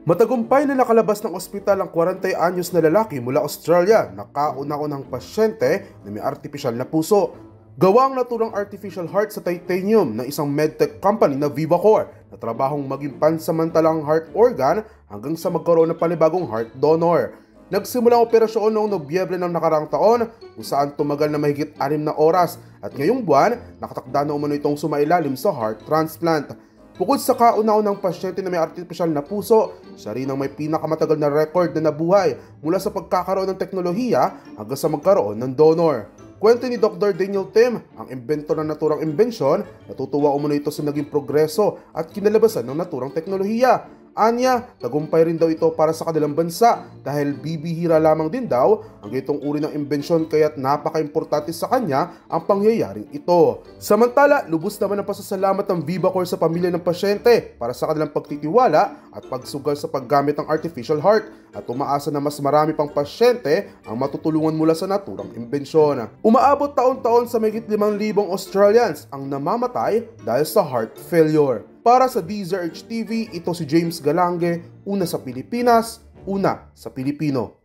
Matagumpay na nakalabas ng ospital ang 40 anyos na lalaki mula Australia na kauna-unang pasyente na may artificial na puso. Gawang naturang artificial heart sa titanium ng isang medtech company na VivaCor na trabahong maging pansamantalang heart organ hanggang sa magkaroon ng panibagong heart donor. Nagsimula ang operasyon noong Nobyembre ng nakaraang taon kung saan tumagal na mahigit 6 na oras at ngayong buwan nakatakda na umano itong sumailalim sa heart transplant. Bukod sa kauna-unang pasyente na may artificial na puso, siya rin ang may pinakamatagal na record na nabuhay mula sa pagkakaroon ng teknolohiya hanggang sa magkaroon ng donor. Kwento ni Dr. Daniel Tim, ang inventor ng naturang imbensyon, natutuwa umano ito sa naging progreso at kinalabasan ng naturang teknolohiya. Anya, tagumpay rin daw ito para sa kanilang bansa dahil bibihira lamang din daw ang ganitong uri ng imbensyon kaya't napaka-importante sa kanya ang pangyayaring ito. Samantala, lubos naman ang pasasalamat ng VivaCor sa pamilya ng pasyente para sa kanilang pagtitiwala at pagsugal sa paggamit ng artificial heart at umaasa na mas marami pang pasyente ang matutulungan mula sa naturang imbensyon. Umaabot taon-taon sa mahigit 5,000 Australians ang namamatay dahil sa heart failure. Para sa DZRH TV, ito si James Galange, una sa Pilipinas, una sa Pilipino.